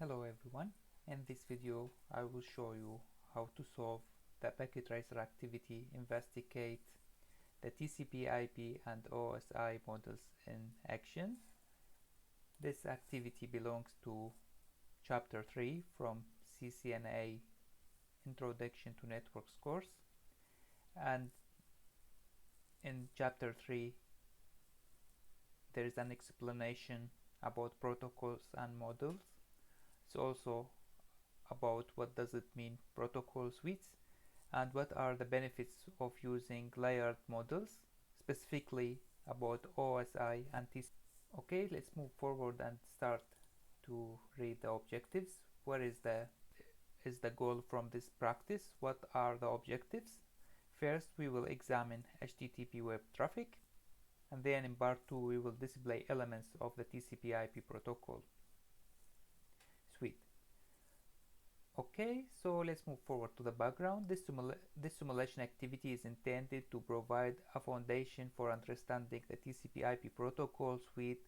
Hello everyone. In this video I will show you how to solve the packet tracer activity, investigate the TCP-IP and OSI models in action. This activity belongs to chapter 3 from CCNA Introduction to Networks course, and in chapter 3 there is an explanation about protocols and models. It's also about what does it mean protocol suites and what are the benefits of using layered models, specifically about OSI and TCP. Okay, let's move forward and start to read the objectives. What is the goal from this practice? What are the objectives? First, we will examine HTTP web traffic, and then in part 2 we will display elements of the TCP-IP protocol suite. Okay, so let's move forward to the background. This simulation activity is intended to provide a foundation for understanding the TCP-IP protocol suite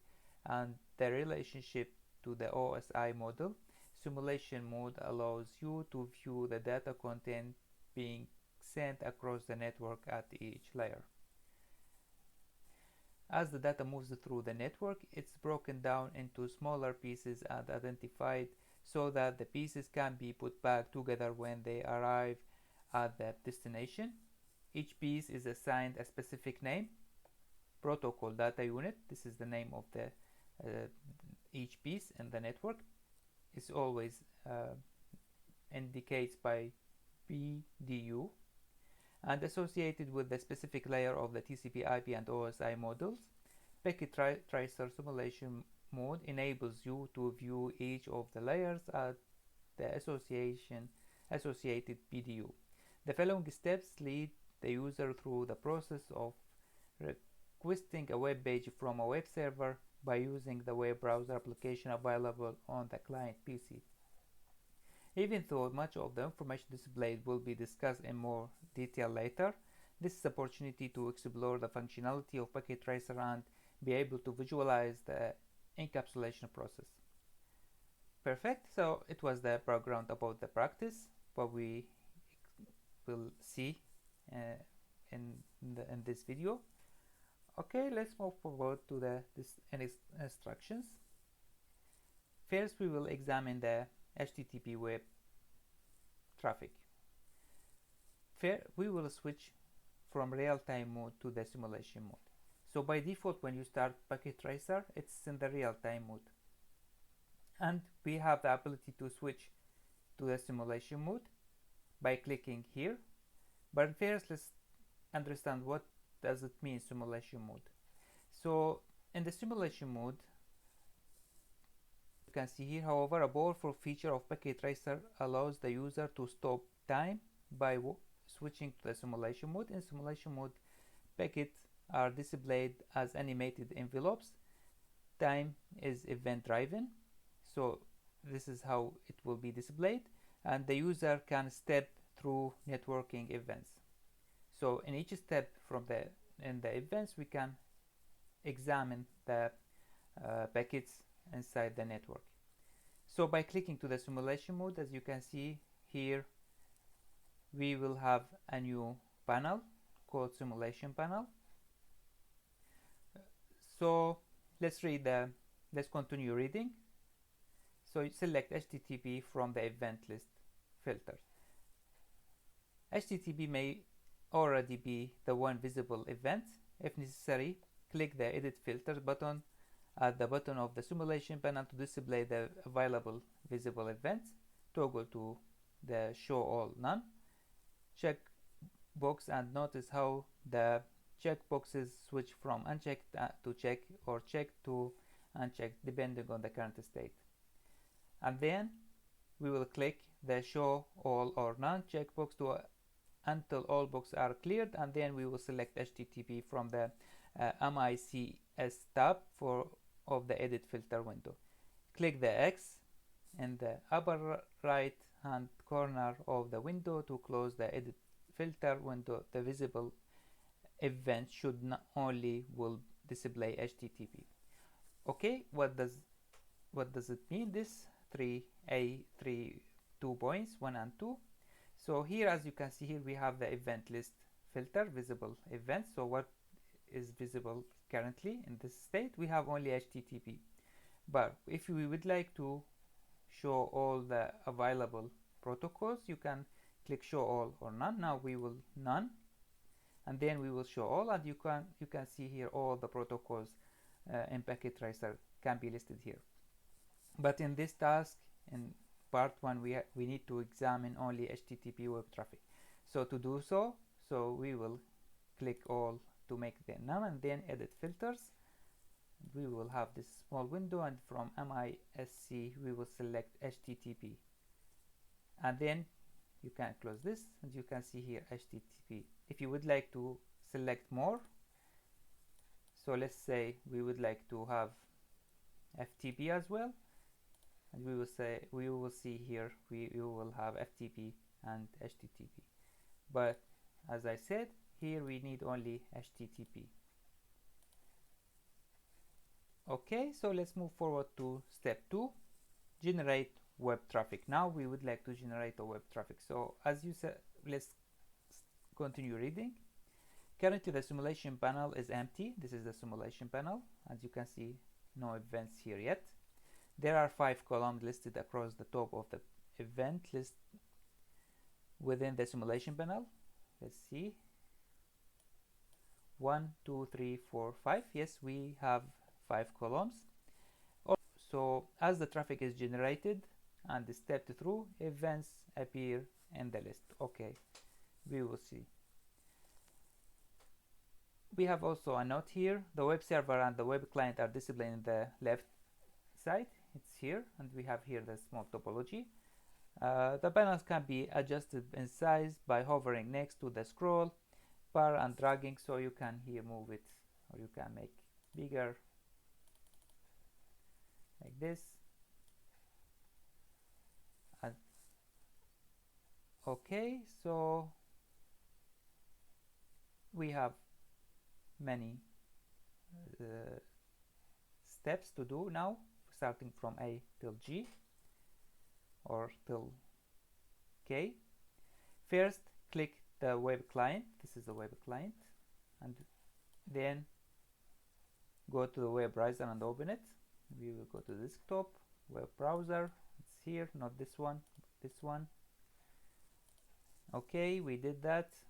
and the relationship to the OSI model. Simulation mode allows you to view the data content being sent across the network at each layer. As the data moves through the network, it's broken down into smaller pieces and identified so that the pieces can be put back together when they arrive at the destination. Each piece is assigned a specific name, protocol data unit. This is the name of the each piece in the network. It's always indicates by PDU and associated with the specific layer of the TCP/IP and OSI models. Packet tracer simulation mode enables you to view each of the layers at the associated PDU. The following steps lead the user through the process of requesting a web page from a web server by using the web browser application available on the client PC. Even though much of the information displayed will be discussed in more detail later, this is an opportunity to explore the functionality of packet tracer and be able to visualize the encapsulation process. Perfect. So it was the background about the practice, what we will see in this video. Okay, let's move forward to the instructions. First, we will examine the HTTP web traffic. We will switch from real-time mode to the simulation mode. So by default, when you start packet tracer, it's in the real-time mode. And we have the ability to switch to the simulation mode by clicking here. But first, let's understand what does it mean simulation mode. So in the simulation mode, you can see here, however, a powerful feature of packet tracer allows the user to stop time by switching to the simulation mode. In simulation mode, packets are displayed as animated envelopes. Time is event driven, so this is how it will be displayed, and the user can step through networking events. So in each step in the events, we can examine the packets inside the network. So by clicking to the simulation mode, as you can see here, we will have a new panel called simulation panel. So let's continue reading. So you select HTTP from the event list filters. HTTP may already be the one visible event. If necessary, click the edit filters button at the bottom of the simulation panel to display the available visible events. Toggle to the show all none check box and notice how the checkboxes switch from unchecked to checked or checked to unchecked depending on the current state. And then we will click the show all or none checkbox until all boxes are cleared, and then we will select HTTP from the MICS tab of the edit filter window. Click the X in the upper right hand corner of the window to close the edit filter window. The visible event should not only will display HTTP. Okay, what does it mean? This two points, 1 and 2. So here, as you can see here, we have the event list filter, visible events. So what is visible currently in this state? We have only HTTP. But if we would like to show all the available protocols, you can click show all or none. Now we will none, and then we will show all, and you can see here all the protocols in Packet Tracer can be listed here. But in this task, in part 1, we need to examine only HTTP web traffic. So to do so, we will click all to make the none, and then edit filters. We will have this small window, and from MISC we will select HTTP, and then you can close this, and you can see here HTTP. If you would like to select more, so let's say we would like to have FTP as well, and we will see here we will have FTP and HTTP. But as I said, here we need only HTTP. Okay, so let's move forward to step 2, generate web traffic. Now we would like to generate a web traffic. So as you said, let's continue reading. Currently the simulation panel is empty. This is the simulation panel. As you can see, no events here yet. There are 5 columns listed across the top of the event list within the simulation panel. Let's see. 1, 2, 3, 4, 5. Yes, we have 5 columns. So as the traffic is generated and stepped through, events appear in the list. Okay, we will see. We have also a note here. The web server and the web client are displayed in the left side. It's here, and we have here the small topology. The panels can be adjusted in size by hovering next to the scroll bar and dragging, so you can here move it, or you can make bigger like this. And okay, so we have many steps to do now, starting from A till G or till K. First, click the web client. This is the web client, and then go to the web browser and open it. We will go to desktop, web browser. It's here, not this one, this one. Okay, we did that.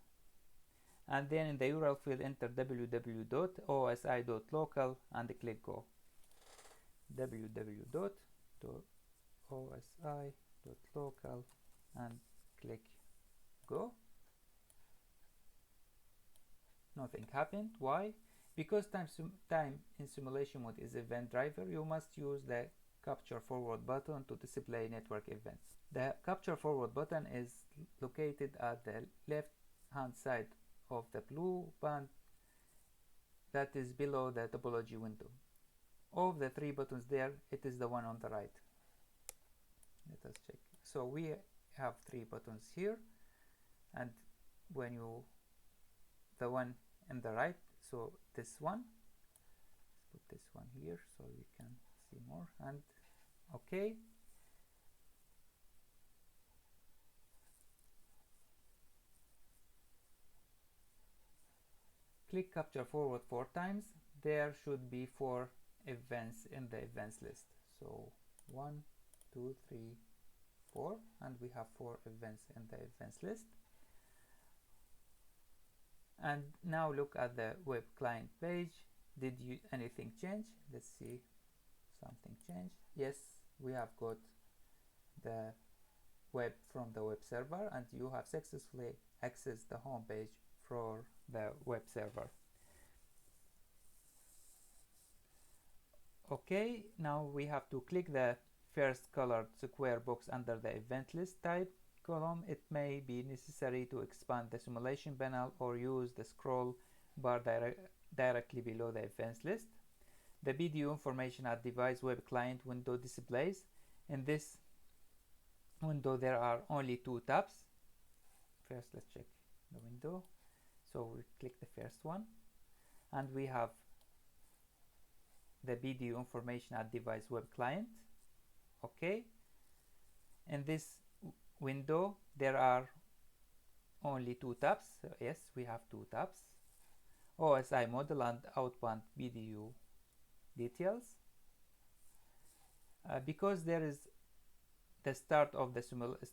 And then in the URL field, enter www.osi.local and click go. www.osi.local and click go. Nothing happened. Why? Because time in simulation mode is event driver, you must use the capture forward button to display network events. The capture forward button is located at the left hand side of the blue band that is below the topology window. Of the 3 buttons there, it is the one on the right. Let us check. So we have 3 buttons here, and when you the one on the right, so this one, let's put this one here so we can see more, and okay. Click capture forward 4 times. There should be 4 events in the events list. So 1, 2, 3, 4, and we have 4 events in the events list. And now look at the web client page. Did anything change? Let's see. Something changed. Yes, we have got the web from the web server, and you have successfully accessed the home page for the web server. Okay, now we have to click the first colored square box under the event list type column. It may be necessary to expand the simulation panel or use the scroll bar directly below the events list. The video information at device web client window displays. In this window there are only 2 tabs. First, let's check the window. So we click the first one, and we have the video information at device web client. Okay, In this window there are only two tabs. So yes, we have two tabs: OSI model and outbound BDU details. Because there is the start of the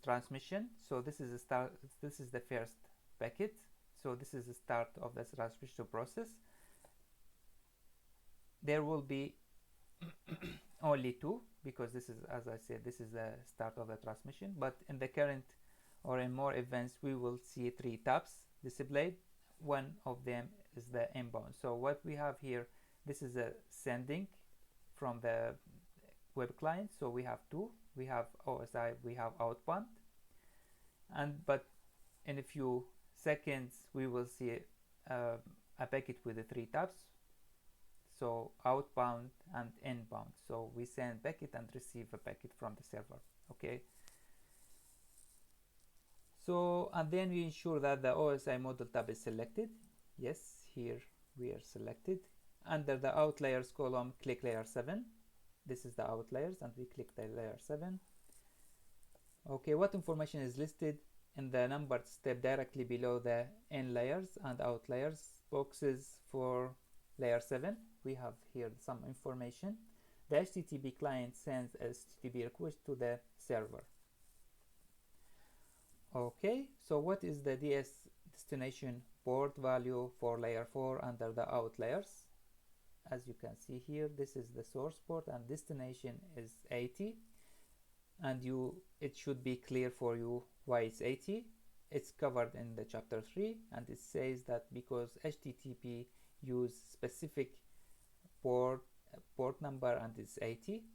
transmission, so this is the first packet, so this is the start of the transmission process. There will be only two, because this is, as I said, this is the start of the transmission, but in the current or in more events we will see three tabs displayed. One of them is the inbound. So what we have here, this is a sending from the web client, so we have two. We have OSI, we have outbound, but in a few seconds we will see a packet with the three tabs, so outbound and inbound. So we send packet and receive a packet from the server. Okay, so and then we ensure that the OSI model tab is selected. Yes, here we are selected. Under the outliers column, click layer 7. This is the outliers, and we click the layer 7. Okay, what information is listed in the numbered step directly below the in layers and outliers boxes for layer 7? We have here some information. The HTTP client sends a HTTP request to the server. Okay, so what is the DS destination port value for layer 4 under the outliers? As you can see here, this is the source port and destination is 80, and it should be clear for you why it's 80. It's covered in the chapter 3, and it says that because HTTP use specific port number and it's 80.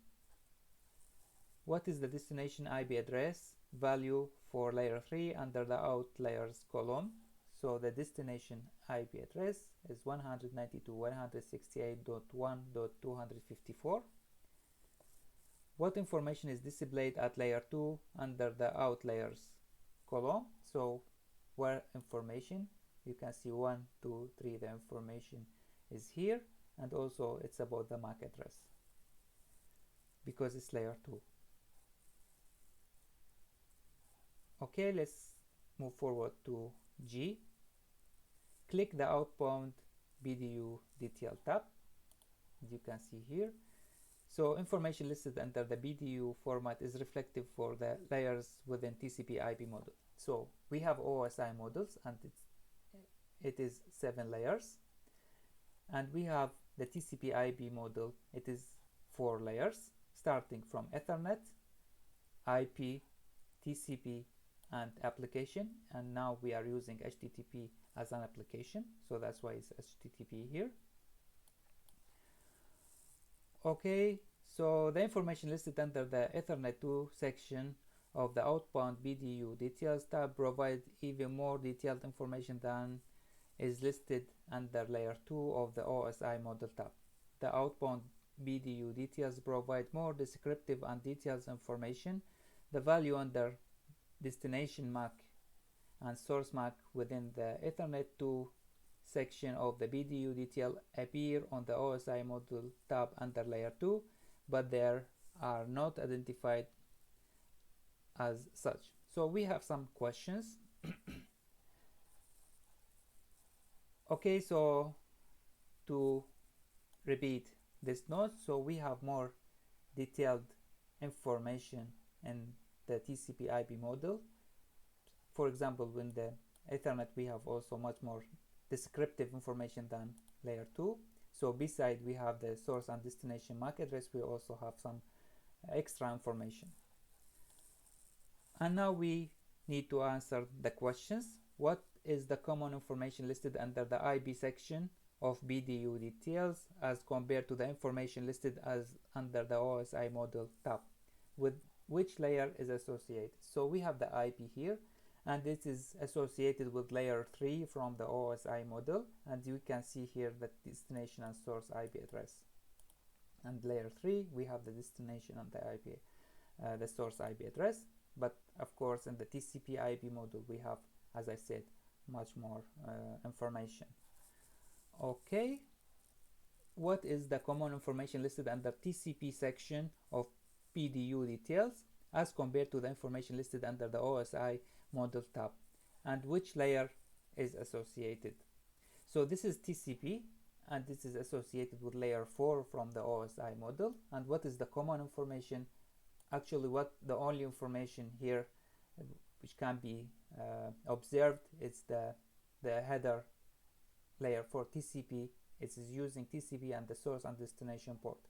What is the destination IP address value for layer 3 under the outliers column? So the destination IP address is 192.168.1.254. What information is displayed at layer 2 under the outliers column? So where information, you can see 1, 2, 3, the information is here, and also it's about the MAC address because it's layer 2. Okay, let's move forward to G. Click the outbound BDU detail tab, as you can see here. So information listed under the BDU format is reflective for the layers within TCP-IP model. So we have OSI models, and it is 7 layers, and we have the TCP-IP model. It is 4 layers, starting from Ethernet, IP, TCP, and application, and now we are using HTTP as an application, so that's why it's HTTP here. Okay, so the information listed under the Ethernet 2 section of the outbound BDU details tab provide even more detailed information than is listed under layer 2 of the OSI model tab. The outbound BDU details provide more descriptive and detailed information. The value under destination MAC and source MAC within the Ethernet 2 section of the BDU detail appear on the OSI model tab under layer 2, but they are not identified as such. So we have some questions. Okay, so to repeat this note, so we have more detailed information in the TCP-IP model. For example, in the Ethernet we have also much more descriptive information than layer 2. So beside we have the source and destination MAC address, we also have some extra information. And now we need to answer the questions. What is the common information listed under the IP section of BDU details as compared to the information listed as under the OSI model tab? With which layer is associated? So we have the IP here, and this is associated with layer 3 from the OSI model, and you can see here the destination and source IP address. And layer 3 we have the destination and the IP, the source IP address. But of course in the TCP-IP model we have, as I said, much more information. Okay, what is the common information listed under TCP section of BDU details? as compared to the information listed under the OSI model tab, and which layer is associated. So this is TCP, and this is associated with layer 4 from the OSI model. And what is the common information? Actually, what the only information here which can be observed is the header layer for TCP. It is using TCP and the source and destination port.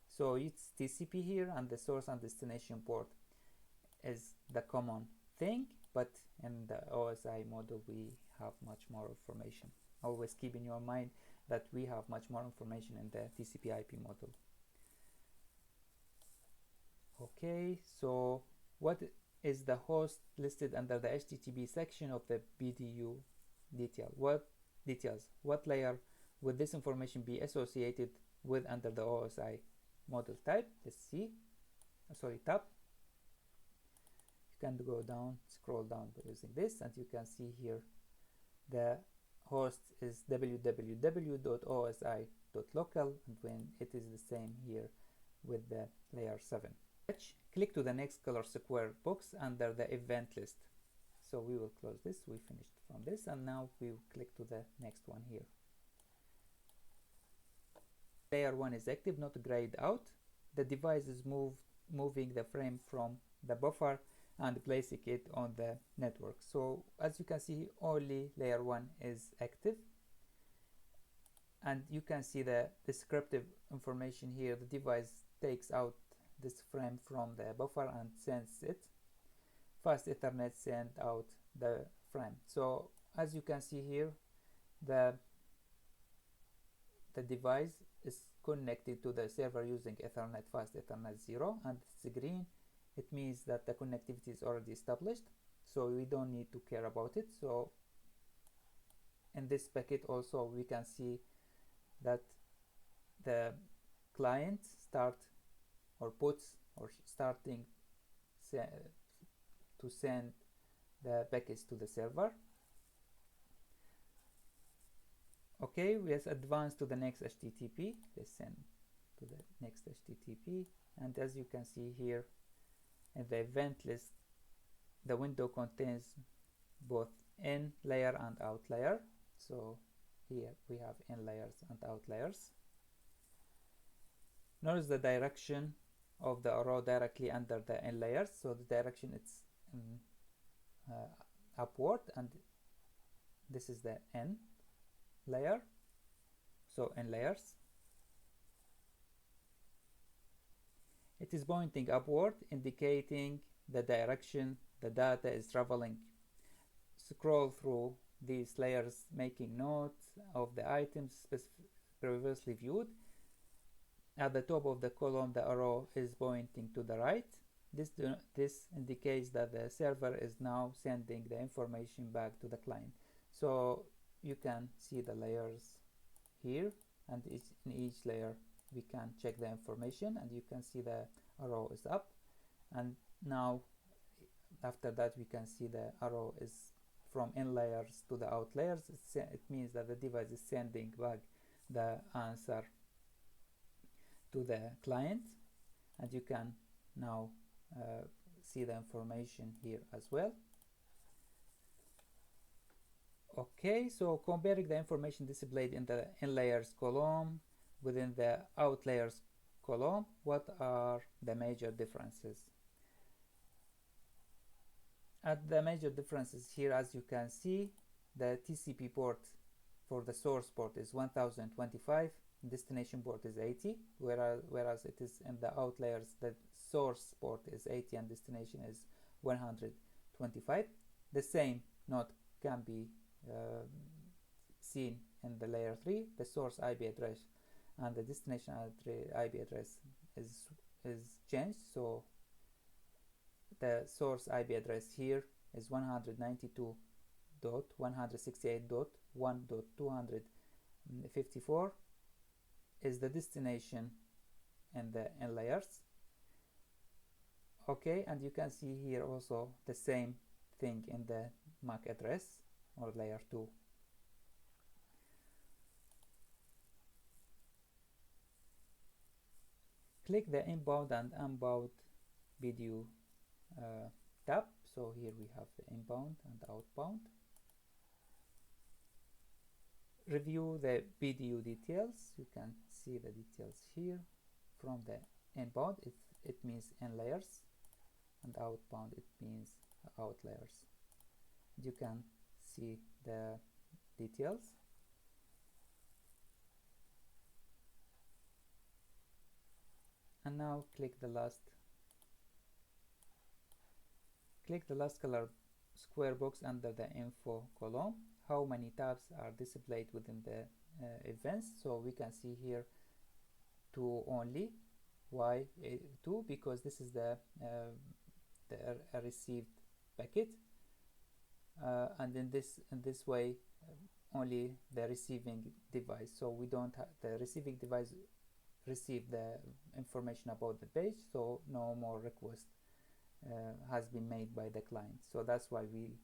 So it's TCP here, and the source and destination port is the common thing, but in the OSI model we have much more information. Always keep in your mind that we have much more information in the TCP-IP model. Okay, so what is the host listed under the HTTP section of the BDU detail? What layer would this information be associated with under the OSI model type? Let's see. Tab. You can go down, scroll down by using this, and you can see here the host is www.osi.local, and when it is the same here with the layer 7. Click to the next color square box under the event list. So we will close this. We finished from this, and now we will click to the next one here. Layer 1 is active, not grayed out. The device is moving the frame from the buffer and placing it on the network. So as you can see, only layer 1 is active, and you can see the descriptive information here. The device takes out this frame from the buffer and sends it. Fast Ethernet send out the frame. So as you can see here, the device is connected to the server using Ethernet, Fast Ethernet 0, and it's green. It means that the connectivity is already established, so we don't need to care about it. So in this packet also we can see that the client starting to send the packets to the server. Okay, let's advance to the next HTTP. Let's send to the next HTTP, and as you can see here in the event list, the window contains both in layer and out layer. So here we have in layers and out layers. Notice the direction of the arrow directly under the in layers. So the direction it's upward, and this is the in layer. So in layers, it is pointing upward, indicating the direction the data is traveling. Scroll through these layers, making note of the items previously viewed. At the top of the column, the arrow is pointing to the right. This indicates that the server is now sending the information back to the client. So you can see the layers here, and in each layer we can check the information, and you can see the arrow is up. And now after that we can see the arrow is from in layers to the out layers. It means that the device is sending back the answer to the client, and you can now see the information here as well. Okay, so comparing the information displayed in the in layers column within the out layers column, what are the major differences? At the major differences here, as you can see, the TCP port for the source port is 1025, destination port is 80, whereas it is in the out layers, the source port is 80 and destination is 125. The same note can be seen in the layer 3. The source IP address and the destination IP address is changed. So the source IP address here is 192.168.1.254 is the destination in the in layers. Okay, and you can see here also the same thing in the MAC address or layer 2. Click the inbound and outbound BDU tab. So here we have the inbound and outbound. Review the BDU details. You can see the details here. From the inbound, it means in layers, and outbound it means out layers. You can see the details. And now click the last color square box under the info column. How many tabs are displayed within the events? So we can see here 2 only. Why 2? Because this is the received packet, and in this way only the receiving device. So we don't have the receiving device receive the information about the page, so no more request has been made by the client. So that's why we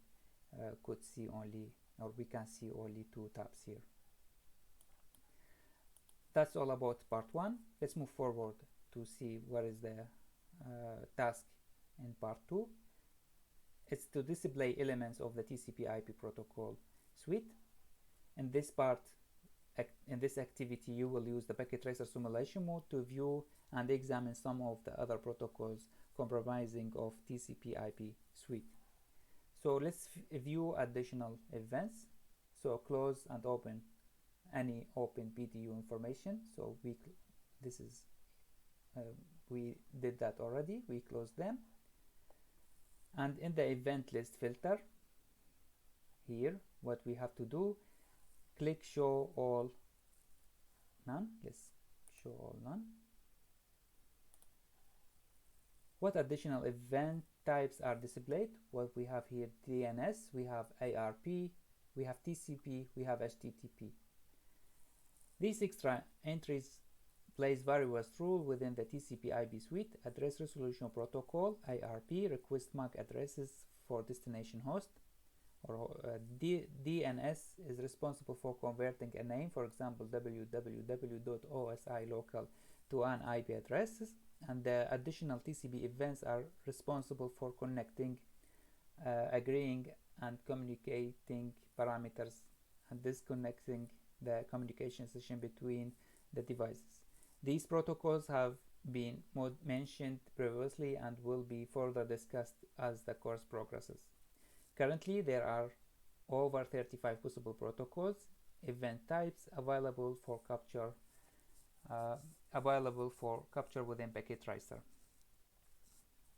could see only, or we can see only 2 tabs here. That's all about part 1. Let's move forward to see what is the task in part 2. It's to display elements of the TCP-IP protocol suite. In this part, in this activity, you will use the packet tracer simulation mode to view and examine some of the other protocols comprising of TCP-IP suite. So let's view additional events. So close and open any open BDU information. So we did that already. We closed them. And in the event list filter, here what we have to do, click show all none. Let's show all none. What additional event types are displayed? What we have here: DNS, we have ARP, we have TCP, we have HTTP. These extra entries plays various rules within the TCP-IP suite: address resolution protocol, ARP, request MAC addresses for destination host, or DNS is responsible for converting a name, for example www.osi local, to an IP address, and the additional TCP events are responsible for connecting, agreeing and communicating parameters, and disconnecting the communication session between the devices. These protocols have been mentioned previously and will be further discussed as the course progresses. Currently, there are over 35 possible protocols, event types available for capture within packet tracer.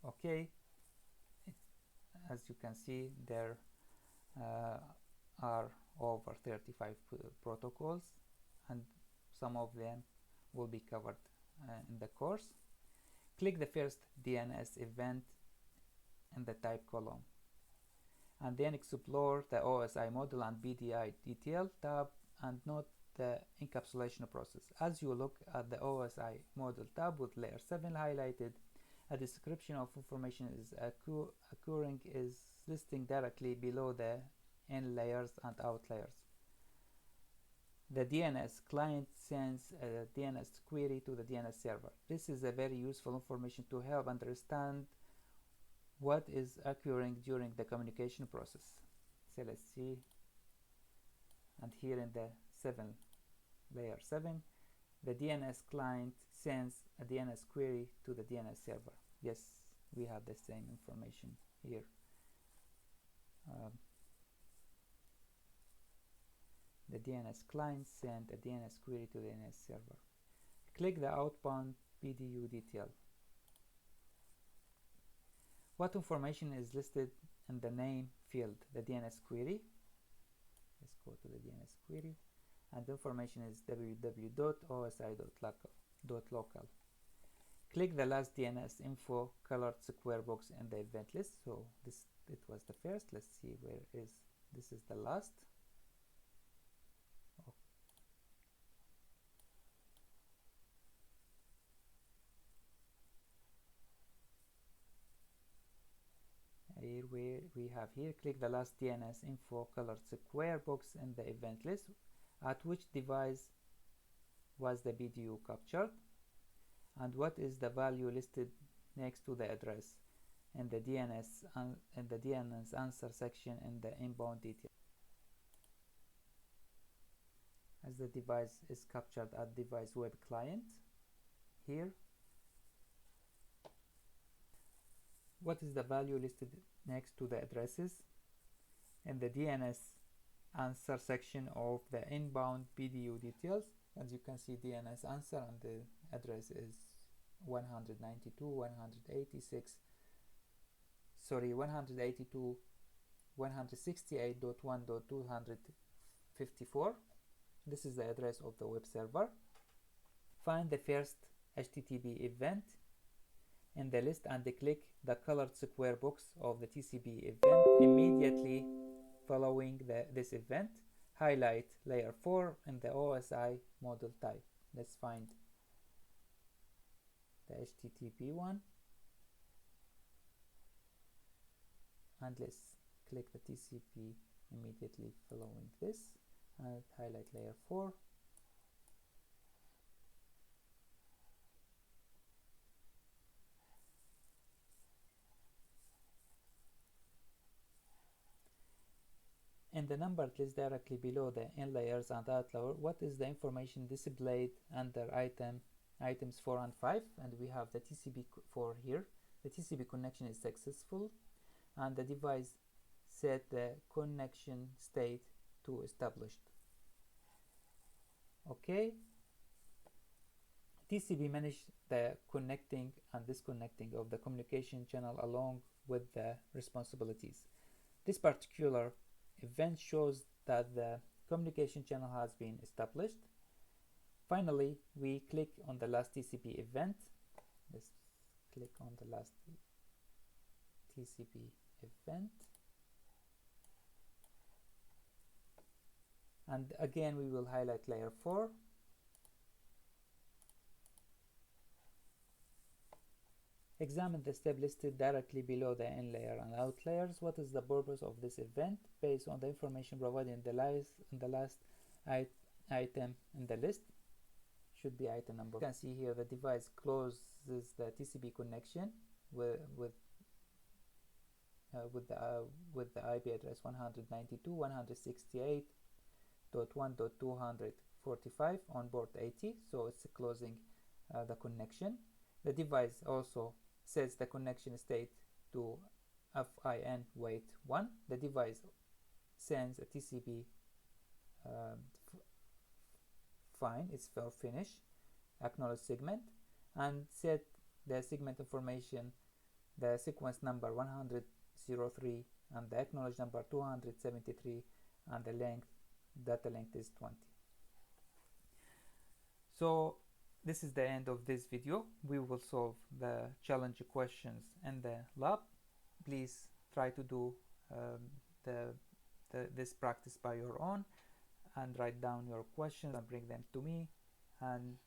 Okay, as you can see, there are over 35 protocols, and some of them will be covered in the course. Click the first DNS event in the type column, and then explore the OSI model and BDI detail tab, and note the encapsulation process. As you look at the OSI model tab with layer 7 highlighted, a description of information is occurring is listing directly below the in layers and out layers. The DNS client sends a DNS query to the DNS server. This is a very useful information to help understand what is occurring during the communication process. So let's see, and here in the layer 7, the DNS client sends a DNS query to the DNS server. Yes, we have the same information here. The DNS client sent a DNS query to the DNS server. Click the outbound BDU detail. What information is listed in the name field? The DNS query. Let's go to the DNS query, and the information is www.osi.local. Click the last DNS info colored square box in the event list. So it was the first. Let's see where is this is the last. Here we have here, click the last DNS info colored square box in the event list. At which device was the BDU captured, and what is the value listed next to the address? in the DNS answer section in the inbound detail, as the device is captured at device web client here. What is the value listed next to the addresses? In the DNS answer section of the inbound BDU details, as you can see, DNS answer, and the address is 168.1.254. This is the address of the web server. Find the first HTTP event in the list and click the colored square box of the TCP event immediately following this event. Highlight layer 4 in the OSI model type. Let's find the HTTP one, and let's click the TCP immediately following this and highlight layer 4. In the numbered list directly below the in layers and out layer, what is the information displayed under items 4 and 5? And we have the TCP4 here. The TCP connection is successful, and the device set the connection state to established. Okay. TCP managed the connecting and disconnecting of the communication channel along with the responsibilities. This particular event shows that the communication channel has been established. Finally, we click on the last TCP event. Let's click on the last TCP event. And again, we will highlight layer 4. Examine the step listed directly below the in layer and out layers. What is the purpose of this event? Based on the information provided in the last item in the list, should be item number. You can see here the device closes the TCP connection with the IP address 192.168.1.245 on port 80, so it's closing the connection. The device also sets the connection state to FIN wait 1. The device sends a TCP fine, it's for finish, acknowledge segment, and set the segment information, the sequence number 103 and the acknowledge number 273, and the length, data length is 20. So this is the end of this video. We will solve the challenge questions in the lab. Please try to do this practice by your own and write down your questions and bring them to me, and